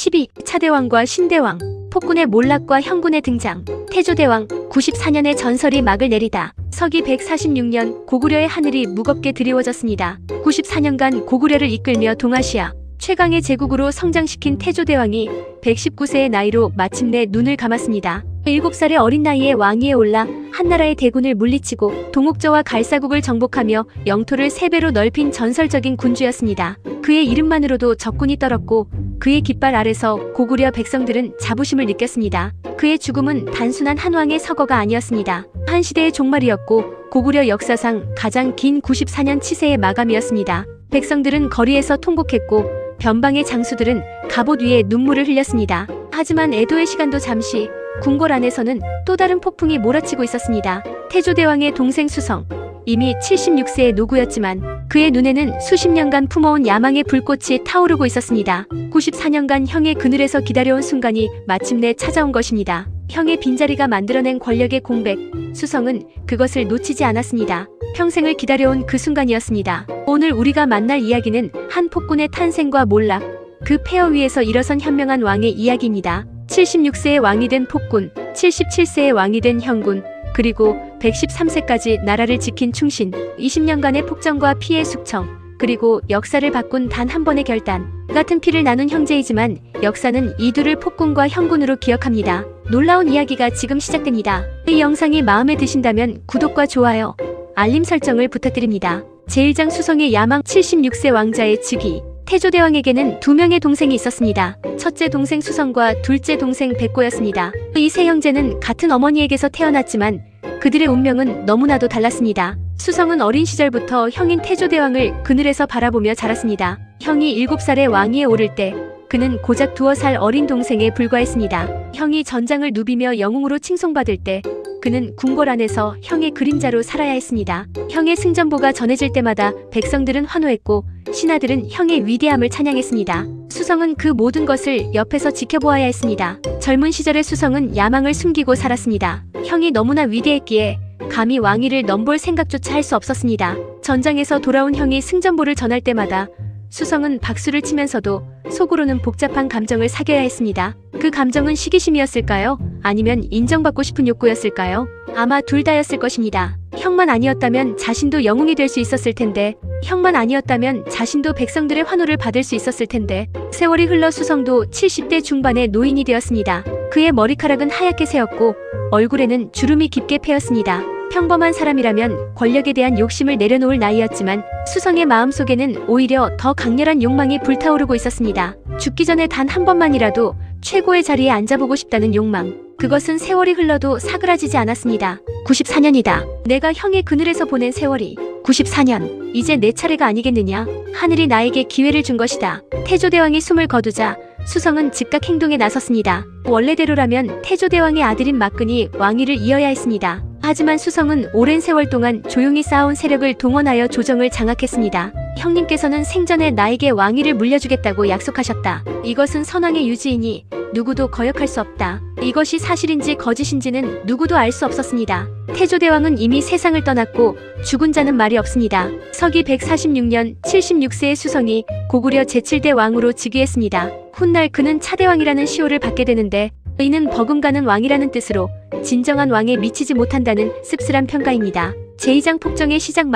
12. 차대왕과 신대왕, 폭군의 몰락과 형군의 등장. 태조대왕, 94년의 전설이 막을 내리다. 서기 146년 고구려의 하늘이 무겁게 드리워졌습니다. 94년간 고구려를 이끌며 동아시아 최강의 제국으로 성장시킨 태조대왕이 119세의 나이로 마침내 눈을 감았습니다. 7살의 어린 나이에 왕위에 올라 한나라의 대군을 물리치고 동옥저와 갈사국을 정복하며 영토를 3배로 넓힌 전설적인 군주였습니다. 그의 이름만으로도 적군이 떨었고 그의 깃발 아래서 고구려 백성들은 자부심을 느꼈습니다. 그의 죽음은 단순한 한 왕의 서거가 아니었습니다. 한 시대의 종말이었고 고구려 역사상 가장 긴 94년 치세의 마감이었습니다. 백성들은 거리에서 통곡했고 변방의 장수들은 갑옷 위에 눈물을 흘렸습니다. 하지만 애도의 시간도 잠시, 궁궐 안에서는 또 다른 폭풍이 몰아치고 있었습니다. 태조대왕의 동생 수성, 이미 76세의 노구였지만 그의 눈에는 수십 년간 품어온 야망의 불꽃이 타오르고 있었습니다. 94년간 형의 그늘에서 기다려온 순간이 마침내 찾아온 것입니다. 형의 빈자리가 만들어낸 권력의 공백, 수성은 그것을 놓치지 않았습니다. 평생을 기다려온 그 순간이었습니다. 오늘 우리가 만날 이야기는 한 폭군의 탄생과 몰락, 그 폐허 위에서 일어선 현명한 왕의 이야기입니다. 76세의 왕이 된 폭군, 77세의 왕이 된 형군, 그리고 113세까지 나라를 지킨 충신, 20년간의 폭정과 피해 숙청, 그리고 역사를 바꾼 단 한 번의 결단. 같은 피를 나눈 형제이지만 역사는 이 둘을 폭군과 형군으로 기억합니다. 놀라운 이야기가 지금 시작됩니다. 이 영상이 마음에 드신다면 구독과 좋아요, 알림 설정을 부탁드립니다. 제1장 수성의 야망. 76세 왕자의 즉위. 태조대왕에게는 2명의 동생이 있었습니다. 첫째 동생 수성과 둘째 동생 백고였습니다. 이 세 형제는 같은 어머니에게서 태어났지만 그들의 운명은 너무나도 달랐습니다. 수성은 어린 시절부터 형인 태조대왕을 그늘에서 바라보며 자랐습니다. 형이 7살에 왕위에 오를 때 그는 고작 2살 어린 동생에 불과했습니다. 형이 전장을 누비며 영웅으로 칭송받을 때 그는 궁궐 안에서 형의 그림자로 살아야 했습니다. 형의 승전보가 전해질 때마다 백성들은 환호했고 신하들은 형의 위대함을 찬양했습니다. 수성은 그 모든 것을 옆에서 지켜보아야 했습니다. 젊은 시절의 수성은 야망을 숨기고 살았습니다. 형이 너무나 위대했기에 감히 왕위를 넘볼 생각조차 할 수 없었습니다. 전장에서 돌아온 형이 승전보를 전할 때마다 수성은 박수를 치면서도 속으로는 복잡한 감정을 사겨야 했습니다. 그 감정은 시기심이었을까요? 아니면 인정받고 싶은 욕구였을까요? 아마 둘 다였을 것입니다. 형만 아니었다면 자신도 영웅이 될 수 있었을 텐데, 형만 아니었다면 자신도 백성들의 환호를 받을 수 있었을 텐데. 세월이 흘러 수성도 70대 중반의 노인이 되었습니다. 그의 머리카락은 하얗게 새었고 얼굴에는 주름이 깊게 패였습니다. 평범한 사람이라면 권력에 대한 욕심을 내려놓을 나이였지만 수성의 마음속에는 오히려 더 강렬한 욕망이 불타오르고 있었습니다. 죽기 전에 단 한 번만이라도 최고의 자리에 앉아보고 싶다는 욕망. 그것은 세월이 흘러도 사그라지지 않았습니다. 94년이다. 내가 형의 그늘에서 보낸 세월이 94년. 이제 내 차례가 아니겠느냐. 하늘이 나에게 기회를 준 것이다. 태조대왕이 숨을 거두자 수성은 즉각 행동에 나섰습니다. 원래대로라면 태조대왕의 아들인 막근이 왕위를 이어야 했습니다. 하지만 수성은 오랜 세월 동안 조용히 쌓아온 세력을 동원하여 조정을 장악했습니다. 형님께서는 생전에 나에게 왕위를 물려주겠다고 약속하셨다. 이것은 선왕의 유지이니 누구도 거역할 수 없다. 이것이 사실인지 거짓인지는 누구도 알 수 없었습니다. 태조대왕은 이미 세상을 떠났고 죽은 자는 말이 없습니다. 서기 146년 76세의 수성이 고구려 제7대 왕으로 즉위했습니다. 훗날 그는 차대왕이라는 시호를 받게 되는데 이는 버금가는 왕이라는 뜻으로 진정한 왕에 미치지 못한다는 씁쓸한 평가입니다. 제2장 폭정의 시작.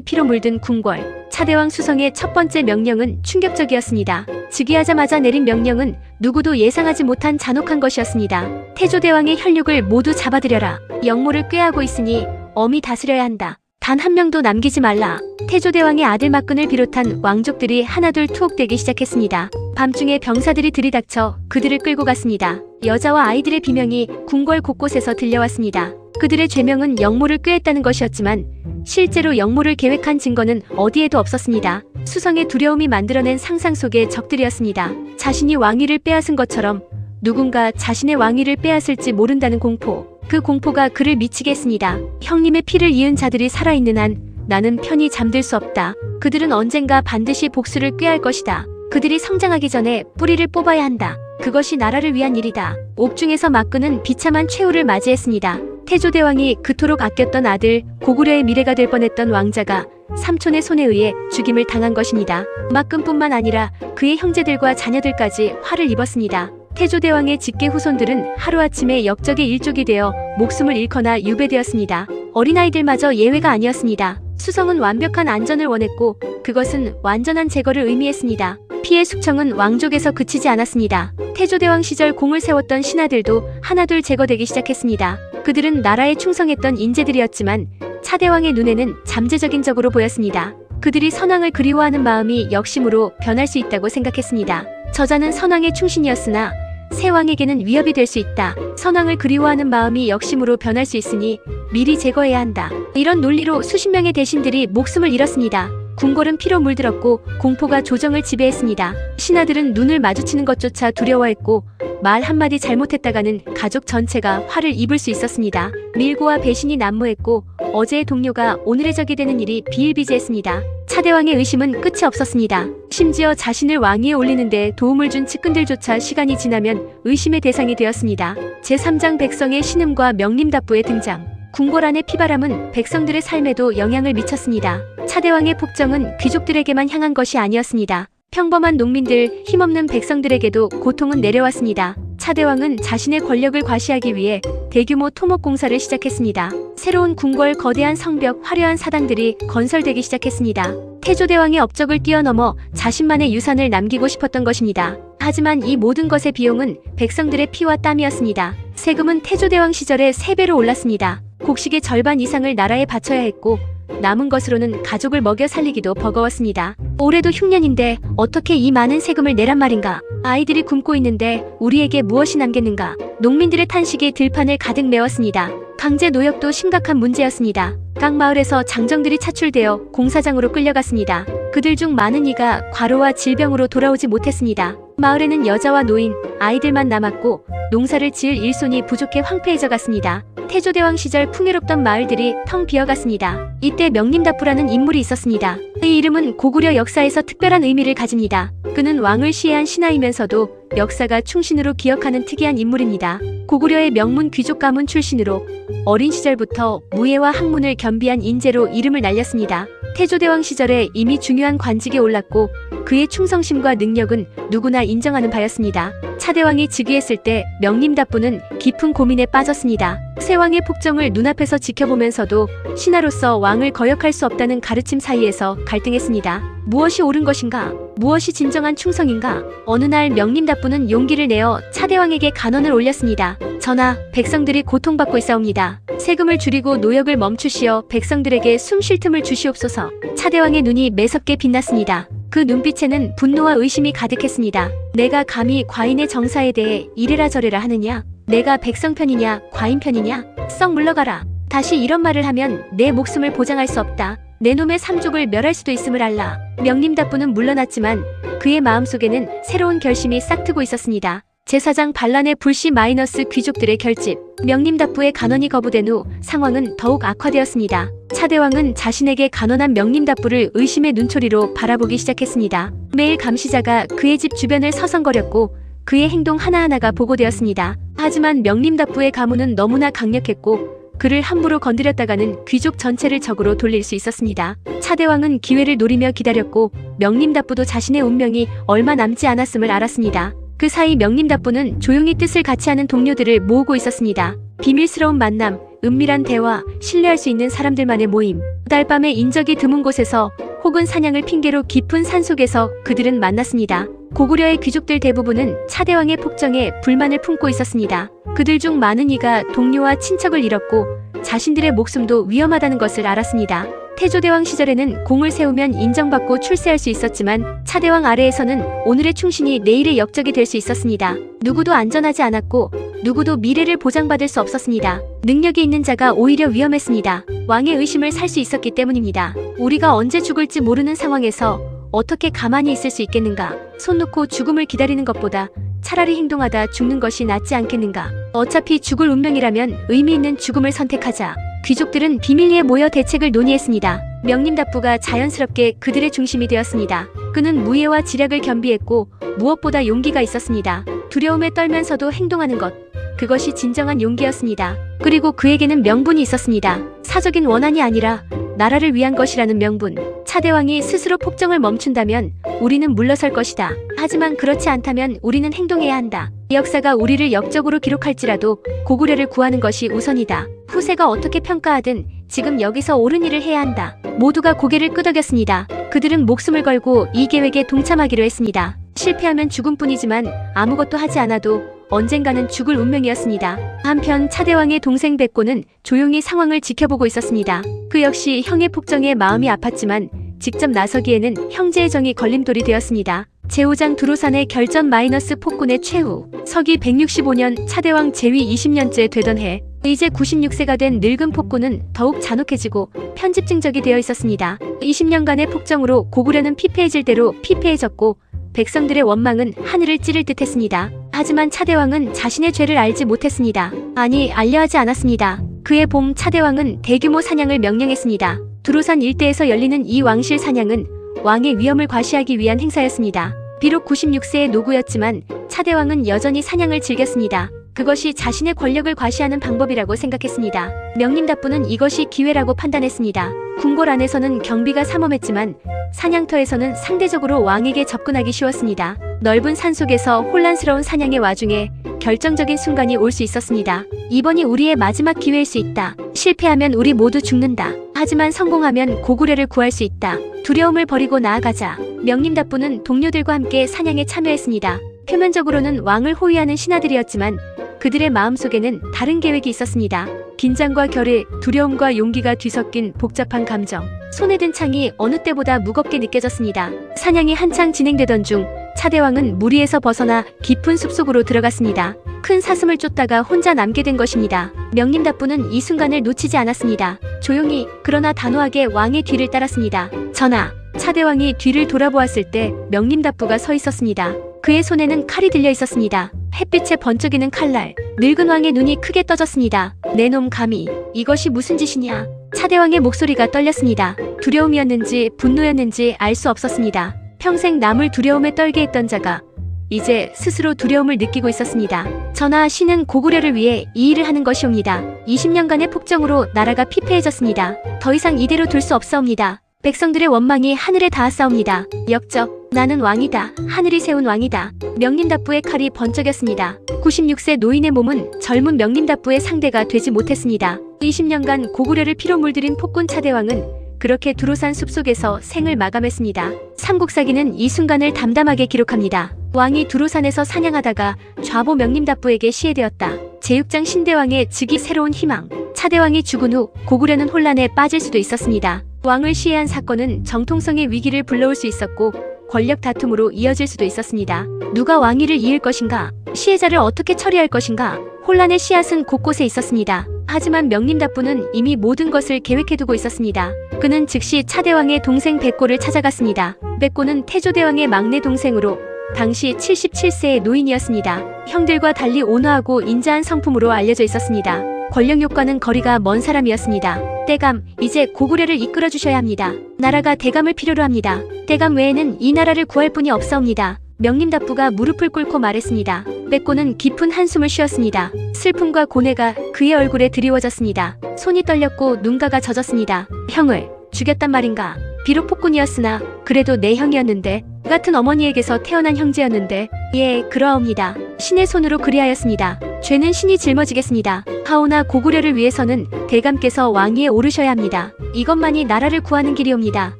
피로 물든 궁궐. 차대왕 수성의 첫 번째 명령은 충격적이었습니다. 즉위하자마자 내린 명령은 누구도 예상하지 못한 잔혹한 것이었습니다. 태조대왕의 혈육을 모두 잡아들여라. 영모를 꾀하고 있으니 엄히 다스려야 한다. 단 한 명도 남기지 말라. 태조대왕의 아들 막근을 비롯한 왕족들이 하나둘 투옥되기 시작했습니다. 밤중에 병사들이 들이닥쳐 그들을 끌고 갔습니다. 여자와 아이들의 비명이 궁궐 곳곳에서 들려왔습니다. 그들의 죄명은 영모를 꾀했다는 것이었지만 실제로 영모를 계획한 증거는 어디에도 없었습니다. 수성의 두려움이 만들어낸 상상 속의 적들이었습니다. 자신이 왕위를 빼앗은 것처럼 누군가 자신의 왕위를 빼앗을지 모른다는 공포. 그 공포가 그를 미치게 했습니다. 형님의 피를 이은 자들이 살아있는 한 나는 편히 잠들 수 없다. 그들은 언젠가 반드시 복수를 꾀할 것이다. 그들이 성장하기 전에 뿌리를 뽑아야 한다. 그것이 나라를 위한 일이다. 옥중에서 막근은 비참한 최후를 맞이했습니다. 태조대왕이 그토록 아꼈던 아들, 고구려의 미래가 될 뻔했던 왕자가 삼촌의 손에 의해 죽임을 당한 것입니다. 막금뿐만 아니라 그의 형제들과 자녀들까지 화를 입었습니다. 태조대왕의 직계 후손들은 하루아침에 역적의 일족이 되어 목숨을 잃거나 유배되었습니다. 어린아이들마저 예외가 아니었습니다. 수성은 완벽한 안전을 원했고 그것은 완전한 제거를 의미했습니다. 피해 숙청은 왕족에서 그치지 않았습니다. 태조대왕 시절 공을 세웠던 신하들도 하나둘 제거되기 시작했습니다. 그들은 나라에 충성했던 인재들이었지만 차대왕의 눈에는 잠재적인 적으로 보였습니다. 그들이 선왕을 그리워하는 마음이 역심으로 변할 수 있다고 생각했습니다. 저자는 선왕의 충신이었으나 새 왕에게는 위협이 될 수 있다. 선왕을 그리워하는 마음이 역심으로 변할 수 있으니 미리 제거해야 한다. 이런 논리로 수십 명의 대신들이 목숨을 잃었습니다. 궁궐은 피로 물들었고 공포가 조정을 지배했습니다. 신하들은 눈을 마주치는 것조차 두려워했고 말 한마디 잘못했다가는 가족 전체가 화를 입을 수 있었습니다. 밀고와 배신이 난무했고 어제의 동료가 오늘의 적이 되는 일이 비일비재했습니다. 차대왕의 의심은 끝이 없었습니다. 심지어 자신을 왕위에 올리는데 도움을 준 측근들조차 시간이 지나면 의심의 대상이 되었습니다. 제3장 백성의 신음과 명림답부의 등장. 궁궐 안의 피바람은 백성들의 삶에도 영향을 미쳤습니다. 차대왕의 폭정은 귀족들에게만 향한 것이 아니었습니다. 평범한 농민들, 힘없는 백성들에게도 고통은 내려왔습니다. 차대왕은 자신의 권력을 과시하기 위해 대규모 토목 공사를 시작했습니다. 새로운 궁궐, 거대한 성벽, 화려한 사당들이 건설되기 시작했습니다. 태조대왕의 업적을 뛰어넘어 자신만의 유산을 남기고 싶었던 것입니다. 하지만 이 모든 것의 비용은 백성들의 피와 땀이었습니다. 세금은 태조대왕 시절에 3배로 올랐습니다. 곡식의 절반 이상을 나라에 바쳐야 했고 남은 것으로는 가족을 먹여 살리기도 버거웠습니다. 올해도 흉년인데 어떻게 이 많은 세금을 내란 말인가? 아이들이 굶고 있는데 우리에게 무엇이 남겠는가? 농민들의 탄식이 들판을 가득 메웠습니다. 강제 노역도 심각한 문제였습니다. 각 마을에서 장정들이 차출되어 공사장으로 끌려갔습니다. 그들 중 많은 이가 과로와 질병으로 돌아오지 못했습니다. 마을에는 여자와 노인, 아이들만 남았고 농사를 지을 일손이 부족해 황폐해져 갔습니다. 태조대왕 시절 풍요롭던 마을들이 텅 비어갔습니다. 이때 명림답부라는 인물이 있었습니다. 그의 이름은 고구려 역사에서 특별한 의미를 가집니다. 그는 왕을 시해한 신하이면서도 역사가 충신으로 기억하는 특이한 인물입니다. 고구려의 명문 귀족 가문 출신으로 어린 시절부터 무예와 학문을 겸비한 인재로 이름을 날렸습니다. 태조대왕 시절에 이미 중요한 관직에 올랐고 그의 충성심과 능력은 누구나 인정하는 바였습니다. 차대왕이 즉위했을 때 명림답부는 깊은 고민에 빠졌습니다. 세왕의 폭정을 눈앞에서 지켜보면서도 신하로서 왕을 거역할 수 없다는 가르침 사이에서 갈등했습니다. 무엇이 옳은 것인가? 무엇이 진정한 충성인가? 어느 날 명림답부는 용기를 내어 차대왕에게 간언을 올렸습니다. 전하, 백성들이 고통받고 있사옵니다. 세금을 줄이고 노역을 멈추시어 백성들에게 숨 쉴 틈을 주시옵소서. 차대왕의 눈이 매섭게 빛났습니다. 그 눈빛에는 분노와 의심이 가득했습니다. 내가 감히 과인의 정사에 대해 이래라 저래라 하느냐? 내가 백성 편이냐 과인 편이냐? 썩 물러가라. 다시 이런 말을 하면 내 목숨을 보장할 수 없다. 내 놈의 삼족을 멸할 수도 있음을 알라. 명림답부는 물러났지만 그의 마음속에는 새로운 결심이 싹트고 있었습니다. 제4장 반란의 불씨 마이너스 귀족들의 결집. 명림답부의 간언이 거부된 후 상황은 더욱 악화되었습니다. 차대왕은 자신에게 간언한 명림답부를 의심의 눈초리로 바라보기 시작했습니다. 매일 감시자가 그의 집 주변을 서성거렸고 그의 행동 하나하나가 보고되었습니다. 하지만 명림답부의 가문은 너무나 강력했고 그를 함부로 건드렸다가는 귀족 전체를 적으로 돌릴 수 있었습니다. 차대왕은 기회를 노리며 기다렸고 명림답부도 자신의 운명이 얼마 남지 않았음을 알았습니다. 그 사이 명림답부는 조용히 뜻을 같이 하는 동료들을 모으고 있었습니다. 비밀스러운 만남, 은밀한 대화, 신뢰할 수 있는 사람들만의 모임. 달밤에 인적이 드문 곳에서 혹은 사냥을 핑계로 깊은 산속에서 그들은 만났습니다. 고구려의 귀족들 대부분은 차대왕의 폭정에 불만을 품고 있었습니다. 그들 중 많은 이가 동료와 친척을 잃었고 자신들의 목숨도 위험하다는 것을 알았습니다. 태조대왕 시절에는 공을 세우면 인정받고 출세할 수 있었지만 차대왕 아래에서는 오늘의 충신이 내일의 역적이 될 수 있었습니다. 누구도 안전하지 않았고 누구도 미래를 보장받을 수 없었습니다. 능력이 있는 자가 오히려 위험했습니다. 왕의 의심을 살 수 있었기 때문입니다. 우리가 언제 죽을지 모르는 상황에서 어떻게 가만히 있을 수 있겠는가? 손 놓고 죽음을 기다리는 것보다 차라리 행동하다 죽는 것이 낫지 않겠는가? 어차피 죽을 운명이라면 의미 있는 죽음을 선택하자. 귀족들은 비밀리에 모여 대책을 논의했습니다. 명림답부가 자연스럽게 그들의 중심이 되었습니다. 그는 무예와 지략을 겸비했고 무엇보다 용기가 있었습니다. 두려움에 떨면서도 행동하는 것. 그것이 진정한 용기였습니다. 그리고 그에게는 명분이 있었습니다. 사적인 원한이 아니라 나라를 위한 것이라는 명분. 차대왕이 스스로 폭정을 멈춘다면 우리는 물러설 것이다. 하지만 그렇지 않다면 우리는 행동해야 한다. 역사가 우리를 역적으로 기록할지라도 고구려를 구하는 것이 우선이다. 후세가 어떻게 평가하든 지금 여기서 옳은 일을 해야 한다. 모두가 고개를 끄덕였습니다. 그들은 목숨을 걸고 이 계획에 동참하기로 했습니다. 실패하면 죽음뿐이지만 아무것도 하지 않아도 언젠가는 죽을 운명이었습니다. 한편 차대왕의 동생 백고는 조용히 상황을 지켜보고 있었습니다. 그 역시 형의 폭정에 마음이 아팠지만 직접 나서기에는 형제의 정이 걸림돌이 되었습니다. 제5장 두로산의 결전 - 폭군의 최후. 서기 165년 차대왕 재위 20년째 되던 해, 이제 96세가 된 늙은 폭군은 더욱 잔혹해지고 편집증적이 되어 있었습니다. 20년간의 폭정으로 고구려는 피폐해질 대로 피폐해졌고 백성들의 원망은 하늘을 찌를 듯 했습니다. 하지만 차대왕은 자신의 죄를 알지 못했습니다. 아니, 알려하지 않았습니다. 그해 봄 차대왕은 대규모 사냥을 명령했습니다. 두로산 일대에서 열리는 이 왕실 사냥은 왕의 위엄을 과시하기 위한 행사였습니다. 비록 96세의 노구였지만 차대왕은 여전히 사냥을 즐겼습니다. 그것이 자신의 권력을 과시하는 방법이라고 생각했습니다. 명림답부는 이것이 기회라고 판단했습니다. 궁궐 안에서는 경비가 삼엄했지만 사냥터에서는 상대적으로 왕에게 접근하기 쉬웠습니다. 넓은 산속에서 혼란스러운 사냥의 와중에 결정적인 순간이 올 수 있었습니다. 이번이 우리의 마지막 기회일 수 있다. 실패하면 우리 모두 죽는다. 하지만 성공하면 고구려를 구할 수 있다. 두려움을 버리고 나아가자. 명림답부는 동료들과 함께 사냥에 참여했습니다. 표면적으로는 왕을 호위하는 신하들이었지만 그들의 마음속에는 다른 계획이 있었습니다. 긴장과 결의, 두려움과 용기가 뒤섞인 복잡한 감정. 손에 든 창이 어느 때보다 무겁게 느껴졌습니다. 사냥이 한창 진행되던 중 차대왕은 무리에서 벗어나 깊은 숲속으로 들어갔습니다. 큰 사슴을 쫓다가 혼자 남게 된 것입니다. 명림답부는 이 순간을 놓치지 않았습니다. 조용히 그러나 단호하게 왕의 뒤를 따랐습니다. 전하, 차대왕이 뒤를 돌아보았을 때 명림답부가 서 있었습니다. 그의 손에는 칼이 들려 있었습니다. 햇빛에 번쩍이는 칼날. 늙은 왕의 눈이 크게 떠졌습니다. 내 놈 감히, 이것이 무슨 짓이냐. 차대왕의 목소리가 떨렸습니다. 두려움이었는지 분노였는지 알 수 없었습니다. 평생 남을 두려움에 떨게 했던 자가 이제 스스로 두려움을 느끼고 있었습니다. 전하, 신은 고구려를 위해 이 일을 하는 것이옵니다. 20년간의 폭정으로 나라가 피폐해졌습니다. 더 이상 이대로 둘 수 없사옵니다. 백성들의 원망이 하늘에 닿았사옵니다. 역적, 나는 왕이다. 하늘이 세운 왕이다. 명림답부의 칼이 번쩍였습니다. 96세 노인의 몸은 젊은 명림답부의 상대가 되지 못했습니다. 20년간 고구려를 피로 물들인 폭군 차대왕은 그렇게 두로산 숲속에서 생을 마감했습니다. 삼국사기는 이 순간을 담담하게 기록합니다. 왕이 두로산에서 사냥하다가 좌보 명림답부에게 시해되었다. 제6장 신대왕의 즉위 새로운 희망. 차대왕이 죽은 후 고구려는 혼란에 빠질 수도 있었습니다. 왕을 시해한 사건은 정통성의 위기를 불러올 수 있었고 권력 다툼으로 이어질 수도 있었습니다. 누가 왕위를 이을 것인가? 시해자를 어떻게 처리할 것인가? 혼란의 씨앗은 곳곳에 있었습니다. 하지만 명림답부는 이미 모든 것을 계획해두고 있었습니다. 그는 즉시 차대왕의 동생 백고를 찾아갔습니다. 백고는 태조대왕의 막내 동생으로 당시 77세의 노인이었습니다. 형들과 달리 온화하고 인자한 성품으로 알려져 있었습니다. 권력욕과는 거리가 먼 사람이었습니다. 대감, 이제 고구려를 이끌어 주셔야 합니다. 나라가 대감을 필요로 합니다. 대감 외에는 이 나라를 구할 분이 없사옵니다. 명림답부가 무릎을 꿇고 말했습니다. 백고는 깊은 한숨을 쉬었습니다. 슬픔과 고뇌가 그의 얼굴에 드리워졌습니다. 손이 떨렸고 눈가가 젖었습니다. 형을 죽였단 말인가? 비록 폭군이었으나 그래도 내 형이었는데, 같은 어머니에게서 태어난 형제였는데. 예, 그러옵니다. 신의 손으로 그리하였습니다. 죄는 신이 짊어지겠습니다. 하오나 고구려를 위해서는 대감께서 왕위에 오르셔야 합니다. 이것만이 나라를 구하는 길이옵니다.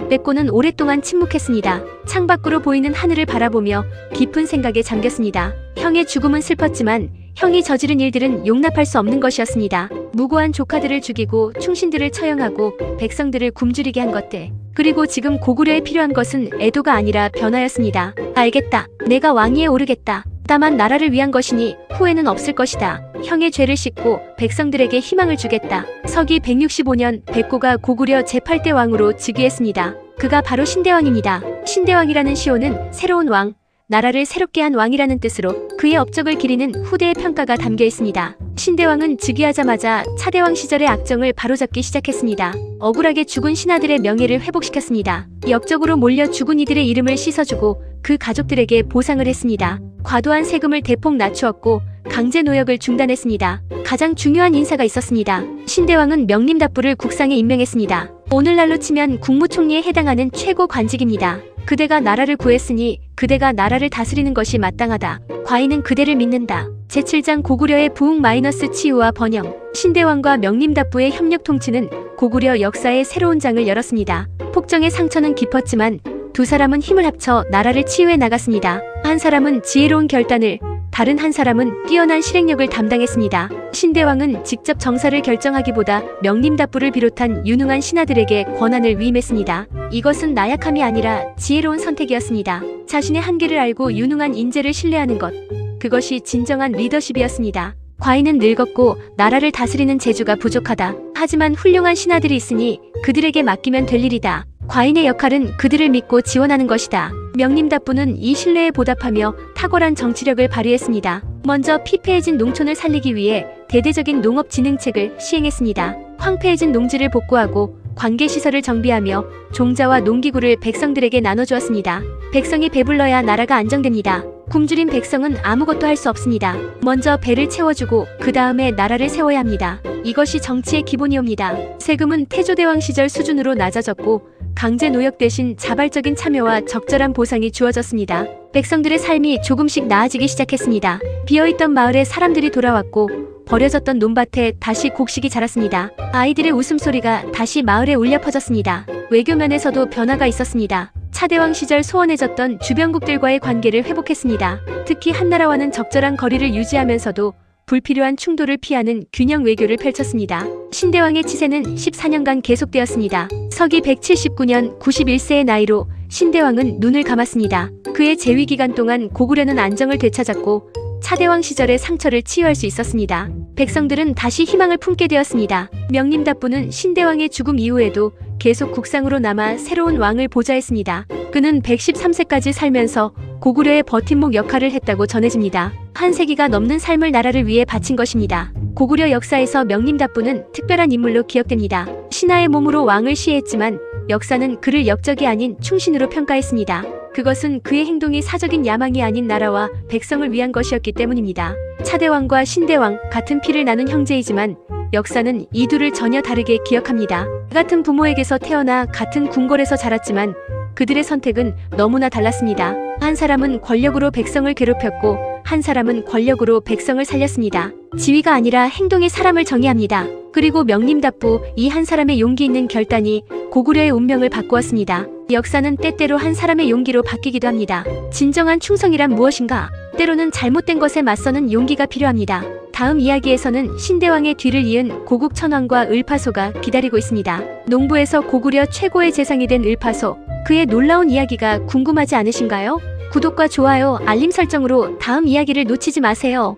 백고는 오랫동안 침묵했습니다. 창밖으로 보이는 하늘을 바라보며 깊은 생각에 잠겼습니다. 형의 죽음은 슬펐지만 형이 저지른 일들은 용납할 수 없는 것이었습니다. 무고한 조카들을 죽이고 충신들을 처형하고 백성들을 굶주리게 한 것들. 그리고 지금 고구려에 필요한 것은 애도가 아니라 변화였습니다. 알겠다. 내가 왕위에 오르겠다. 다만 나라를 위한 것이니 후회는 없을 것이다. 형의 죄를 씻고 백성들에게 희망을 주겠다. 서기 165년 백고가 고구려 제8대 왕으로 즉위했습니다. 그가 바로 신대왕입니다. 신대왕이라는 시호는 새로운 왕, 나라를 새롭게 한 왕이라는 뜻으로 그의 업적을 기리는 후대의 평가가 담겨 있습니다. 신대왕은 즉위하자마자 차대왕 시절의 악정을 바로잡기 시작했습니다. 억울하게 죽은 신하들의 명예를 회복시켰습니다. 역적으로 몰려 죽은 이들의 이름을 씻어주고 그 가족들에게 보상을 했습니다. 과도한 세금을 대폭 낮추었고 강제 노역을 중단했습니다. 가장 중요한 인사가 있었습니다. 신대왕은 명림답부를 국상에 임명했습니다. 오늘날로 치면 국무총리에 해당하는 최고 관직입니다. 그대가 나라를 구했으니 그대가 나라를 다스리는 것이 마땅하다. 과인은 그대를 믿는다. 제7장 고구려의 부흥 마이너스 치유와 번영, 신대왕과 명림답부의 협력 통치는 고구려 역사의 새로운 장을 열었습니다. 폭정의 상처는 깊었지만 두 사람은 힘을 합쳐 나라를 치유해 나갔습니다. 한 사람은 지혜로운 결단을, 다른 한 사람은 뛰어난 실행력을 담당했습니다. 신대왕은 직접 정사를 결정하기보다 명림답부를 비롯한 유능한 신하들에게 권한을 위임했습니다. 이것은 나약함이 아니라 지혜로운 선택이었습니다. 자신의 한계를 알고 유능한 인재를 신뢰하는 것, 그것이 진정한 리더십이었습니다. 과인은 늙었고 나라를 다스리는 재주가 부족하다. 하지만 훌륭한 신하들이 있으니 그들에게 맡기면 될 일이다. 과인의 역할은 그들을 믿고 지원하는 것이다. 명림답부는 이 신뢰에 보답하며 탁월한 정치력을 발휘했습니다. 먼저 피폐해진 농촌을 살리기 위해 대대적인 농업진흥책을 시행했습니다. 황폐해진 농지를 복구하고 관계시설을 정비하며 종자와 농기구를 백성들에게 나눠주었습니다. 백성이 배불러야 나라가 안정됩니다. 굶주린 백성은 아무것도 할 수 없습니다. 먼저 배를 채워주고 그 다음에 나라를 세워야 합니다. 이것이 정치의 기본이옵니다. 세금은 태조대왕 시절 수준으로 낮아졌고 강제 노역 대신 자발적인 참여와 적절한 보상이 주어졌습니다. 백성들의 삶이 조금씩 나아지기 시작했습니다. 비어있던 마을에 사람들이 돌아왔고 버려졌던 논밭에 다시 곡식이 자랐습니다. 아이들의 웃음소리가 다시 마을에 울려 퍼졌습니다. 외교면에서도 변화가 있었습니다. 차대왕 시절 소원해졌던 주변국들과의 관계를 회복했습니다. 특히 한나라와는 적절한 거리를 유지하면서도 불필요한 충돌을 피하는 균형 외교를 펼쳤습니다. 신대왕의 치세는 14년간 계속되었습니다. 서기 179년 91세의 나이로 신대왕은 눈을 감았습니다. 그의 재위 기간 동안 고구려는 안정을 되찾았고 차대왕 시절의 상처를 치유할 수 있었습니다. 백성들은 다시 희망을 품게 되었습니다. 명림답부는 신대왕의 죽음 이후에도 계속 국상으로 남아 새로운 왕을 보좌했습니다. 그는 113세까지 살면서 고구려의 버팀목 역할을 했다고 전해집니다. 한 세기가 넘는 삶을 나라를 위해 바친 것입니다. 고구려 역사에서 명림답부는 특별한 인물로 기억됩니다. 신하의 몸으로 왕을 시해했지만 역사는 그를 역적이 아닌 충신으로 평가했습니다. 그것은 그의 행동이 사적인 야망이 아닌 나라와 백성을 위한 것이었기 때문입니다. 차대왕과 신대왕 같은 피를 나눈 형제이지만 역사는 이 둘을 전혀 다르게 기억합니다. 같은 부모에게서 태어나 같은 궁궐에서 자랐지만 그들의 선택은 너무나 달랐습니다. 한 사람은 권력으로 백성을 괴롭혔고 한 사람은 권력으로 백성을 살렸습니다. 지위가 아니라 행동이 사람을 정의합니다. 그리고 명림답부 이 한 사람의 용기 있는 결단이 고구려의 운명을 바꾸었습니다. 역사는 때때로 한 사람의 용기로 바뀌기도 합니다. 진정한 충성이란 무엇인가? 때로는 잘못된 것에 맞서는 용기가 필요합니다. 다음 이야기에서는 신대왕의 뒤를 이은 고국 천왕과 을파소가 기다리고 있습니다. 농부에서 고구려 최고의 재상이 된 을파소, 그의 놀라운 이야기가 궁금하지 않으신가요? 구독과 좋아요, 알림 설정으로 다음 이야기를 놓치지 마세요.